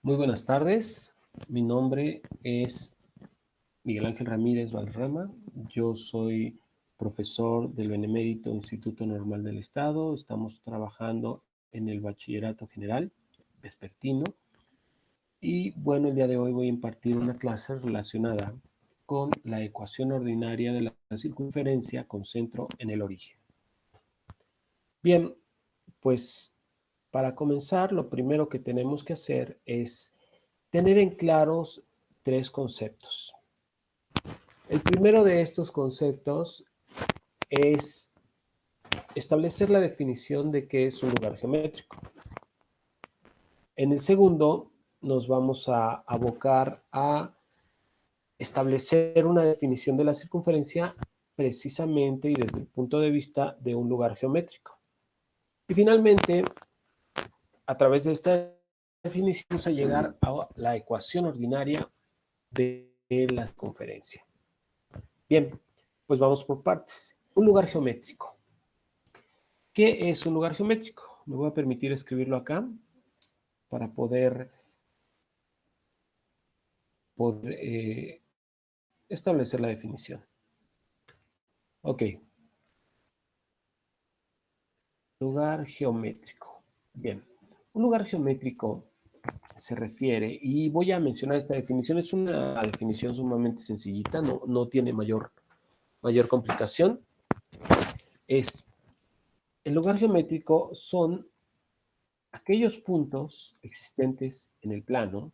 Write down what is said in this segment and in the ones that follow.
Muy buenas tardes. Mi nombre es Miguel Ángel Ramírez Valderrama. Yo soy profesor del Benemérito Instituto Normal del Estado. Estamos trabajando en el Bachillerato General Vespertino. Y bueno, el día de hoy voy a impartir una clase relacionada con la ecuación ordinaria de la circunferencia con centro en el origen. Bien, pues para comenzar, lo primero que tenemos que hacer es tener en claros tres conceptos. El primero de estos conceptos es establecer la definición de qué es un lugar geométrico. En el segundo, nos vamos a abocar a establecer una definición de la circunferencia precisamente y desde el punto de vista de un lugar geométrico. Y finalmente, a través de esta definición, vamos a llegar a la ecuación ordinaria de la circunferencia. Bien, pues vamos por partes. Un lugar geométrico. ¿Qué es un lugar geométrico? Me voy a permitir escribirlo acá para poder establecer la definición. Ok. Lugar geométrico. Bien. Un lugar geométrico se refiere, y voy a mencionar esta definición, es una definición sumamente sencillita, no tiene mayor complicación. El lugar geométrico son aquellos puntos existentes en el plano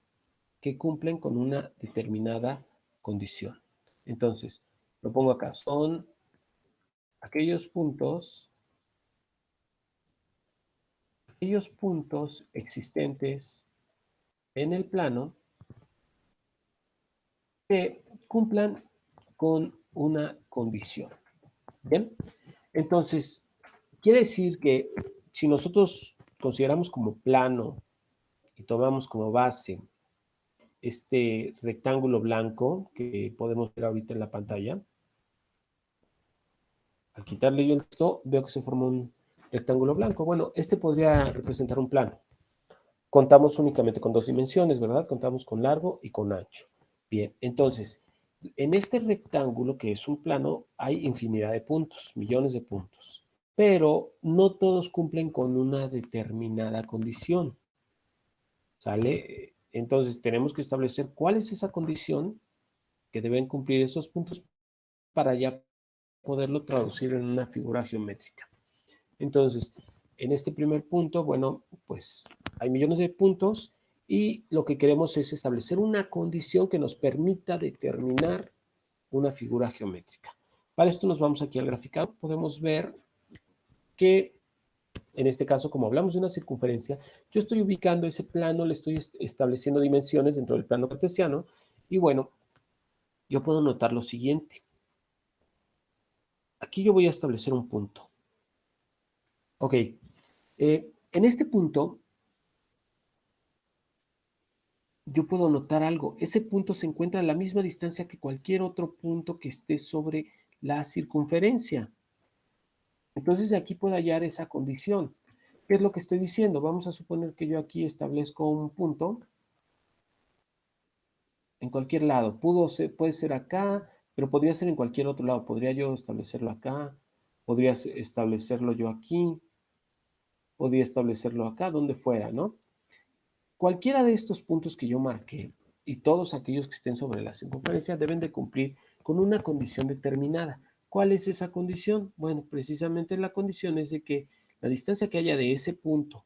que cumplen con una determinada condición. Entonces, lo pongo acá, son aquellos puntos existentes en el plano que cumplan con una condición. ¿Bien? Entonces, quiere decir que si nosotros consideramos como plano y tomamos como base este rectángulo blanco que podemos ver ahorita en la pantalla, al quitarle yo el texto, veo que se forma un rectángulo blanco. Bueno, este podría representar un plano. Contamos únicamente con dos dimensiones, ¿verdad? Contamos con largo y con ancho. Bien, entonces, en este rectángulo, que es un plano, hay infinidad de puntos, millones de puntos. Pero no todos cumplen con una determinada condición. ¿Sale? Entonces, tenemos que establecer cuál es esa condición que deben cumplir esos puntos para ya poderlo traducir en una figura geométrica. Entonces, en este primer punto, bueno, pues hay millones de puntos y lo que queremos es establecer una condición que nos permita determinar una figura geométrica. Para esto nos vamos aquí al graficado. Podemos ver que en este caso, como hablamos de una circunferencia, yo estoy ubicando ese plano, le estoy estableciendo dimensiones dentro del plano cartesiano y bueno, yo puedo notar lo siguiente. Aquí yo voy a establecer un punto. Ok, en este punto yo puedo notar algo. Ese punto se encuentra a la misma distancia que cualquier otro punto que esté sobre la circunferencia. Entonces de aquí puedo hallar esa condición. ¿Qué es lo que estoy diciendo? Vamos a suponer que yo aquí establezco un punto en cualquier lado. Puede ser acá, pero podría ser en cualquier otro lado. Podría yo establecerlo acá, podría establecerlo yo aquí, podría establecerlo acá, donde fuera, ¿no? Cualquiera de estos puntos que yo marqué y todos aquellos que estén sobre la circunferencia deben de cumplir con una condición determinada. ¿Cuál es esa condición? Bueno, precisamente la condición es de que la distancia que haya de ese punto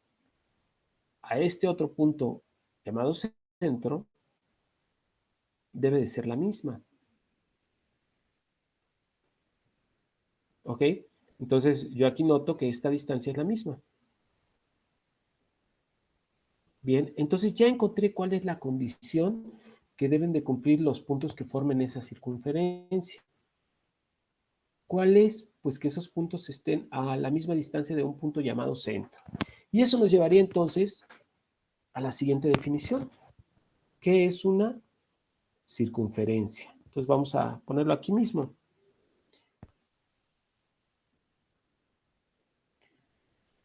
a este otro punto llamado centro debe de ser la misma. ¿Ok? Entonces yo aquí noto que esta distancia es la misma. Bien, entonces ya encontré cuál es la condición que deben de cumplir los puntos que formen esa circunferencia. ¿Cuál es? Pues que esos puntos estén a la misma distancia de un punto llamado centro. Y eso nos llevaría entonces a la siguiente definición, que es una circunferencia. Entonces vamos a ponerlo aquí mismo.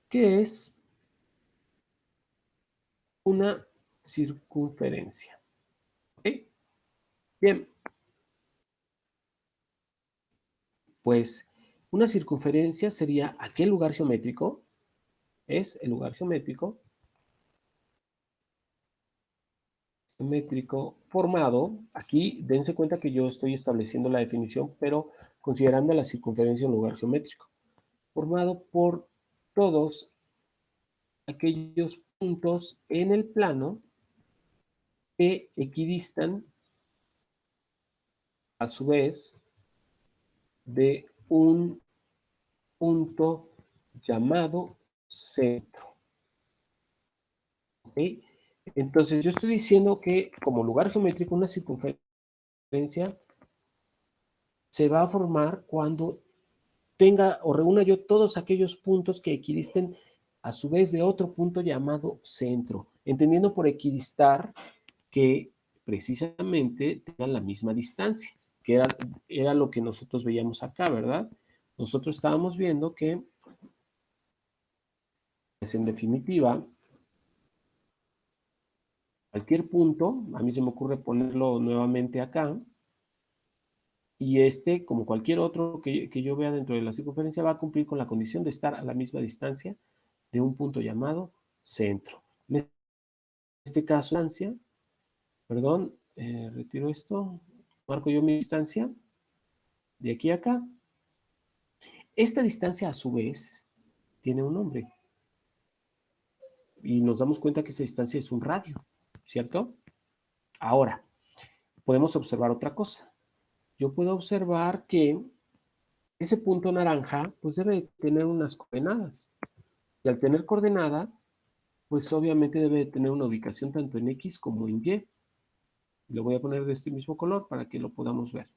¿Qué es una circunferencia. ¿Ok? Bien. Pues una circunferencia sería aquel lugar geométrico, es el lugar geométrico formado, aquí dense cuenta que yo estoy estableciendo la definición, pero considerando la circunferencia un lugar geométrico, formado por todos aquellos puntos en el plano que equidistan a su vez de un punto llamado centro. ¿Ok? Entonces yo estoy diciendo que como lugar geométrico una circunferencia se va a formar cuando tenga o reúna yo todos aquellos puntos que equidisten a su vez de otro punto llamado centro, entendiendo por equidistar que precisamente tengan la misma distancia, que era lo que nosotros veíamos acá, ¿verdad? Nosotros estábamos viendo que, pues en definitiva, cualquier punto, a mí se me ocurre ponerlo nuevamente acá, y este, como cualquier otro que yo vea dentro de la circunferencia, va a cumplir con la condición de estar a la misma distancia de un punto llamado centro. En este caso, distancia, perdón, retiro esto, marco yo mi distancia de aquí a acá. Esta distancia, a su vez, tiene un nombre. Y nos damos cuenta que esa distancia es un radio, ¿cierto? Ahora, podemos observar otra cosa. Yo puedo observar que ese punto naranja, pues debe tener unas coordenadas. Y al tener coordenada, pues obviamente debe tener una ubicación tanto en X como en Y. Lo voy a poner de este mismo color para que lo podamos ver.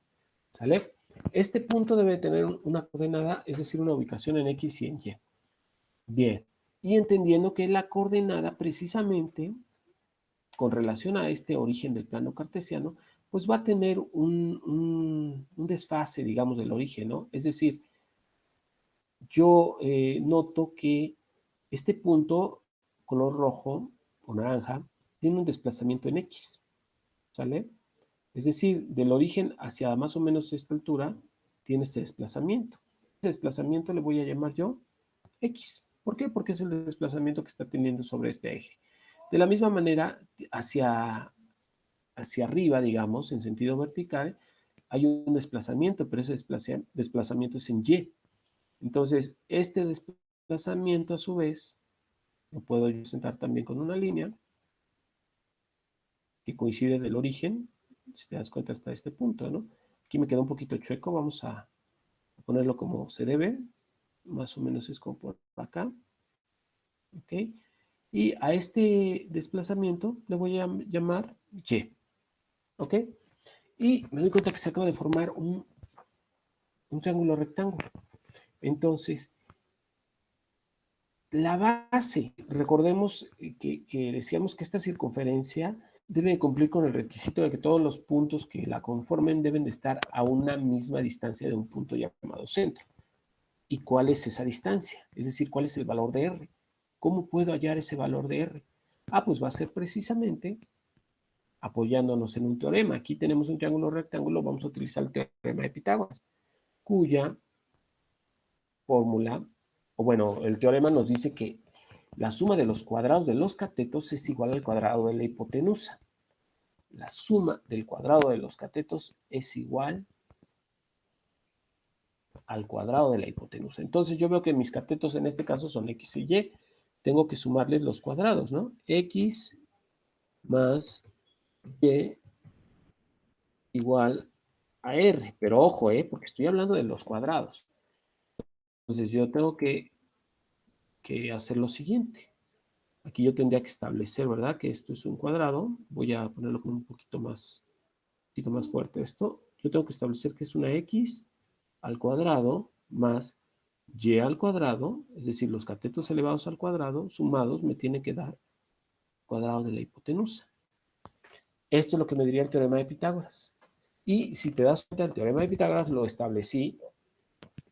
¿Sale? Este punto debe tener una coordenada, es decir, una ubicación en X y en Y. Bien. Y entendiendo que la coordenada precisamente, con relación a este origen del plano cartesiano, pues va a tener un desfase, digamos, del origen, ¿no? Es decir, yo noto que este punto, color rojo o naranja, tiene un desplazamiento en X, ¿sale? Es decir, del origen hacia más o menos esta altura, tiene este desplazamiento. Este desplazamiento le voy a llamar yo X. ¿Por qué? Porque es el desplazamiento que está teniendo sobre este eje. De la misma manera, hacia arriba, digamos, en sentido vertical, hay un desplazamiento, pero ese desplazamiento es en Y. Entonces, este desplazamiento a su vez, lo puedo yo sentar también con una línea que coincide del origen, si te das cuenta hasta este punto, ¿no? Aquí me queda un poquito chueco, vamos a ponerlo como se debe, más o menos es como por acá, ¿ok? Y a este desplazamiento le voy a llamar Y, ¿ok? Y me doy cuenta que se acaba de formar un triángulo rectángulo. Entonces, la base, recordemos que decíamos que esta circunferencia debe cumplir con el requisito de que todos los puntos que la conformen deben de estar a una misma distancia de un punto llamado centro. ¿Y cuál es esa distancia? Es decir, ¿cuál es el valor de R? ¿Cómo puedo hallar ese valor de R? Ah, pues va a ser precisamente apoyándonos en un teorema. Aquí tenemos un triángulo rectángulo, vamos a utilizar el teorema de Pitágoras, cuya fórmula, o bueno, el teorema nos dice que la suma de los cuadrados de los catetos es igual al cuadrado de la hipotenusa. La suma del cuadrado de los catetos es igual al cuadrado de la hipotenusa. Entonces yo veo que mis catetos en este caso son X y Y. Tengo que sumarles los cuadrados, ¿no? X más Y igual a R. Pero ojo, porque estoy hablando de los cuadrados. Entonces yo tengo que hacer lo siguiente. Aquí yo tendría que establecer, ¿verdad? Que esto es un cuadrado. Voy a ponerlo con un poquito más fuerte esto. Yo tengo que establecer que es una X al cuadrado más Y al cuadrado, es decir, los catetos elevados al cuadrado, sumados, me tienen que dar cuadrado de la hipotenusa. Esto es lo que me diría el teorema de Pitágoras. Y si te das cuenta, el teorema de Pitágoras lo establecí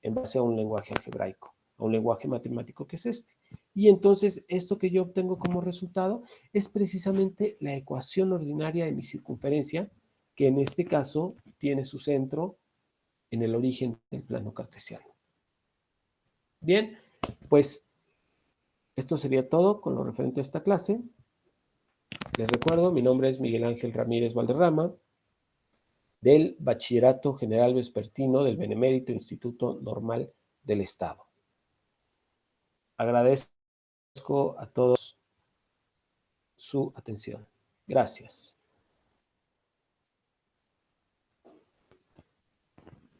en base a un lenguaje algebraico, a un lenguaje matemático que es este. Y entonces esto que yo obtengo como resultado es precisamente la ecuación ordinaria de mi circunferencia, que en este caso tiene su centro en el origen del plano cartesiano. Bien, pues esto sería todo con lo referente a esta clase. Les recuerdo, mi nombre es Miguel Ángel Ramírez Valderrama, del Bachillerato General Vespertino del Benemérito Instituto Normal del Estado. Agradezco a todos su atención. Gracias.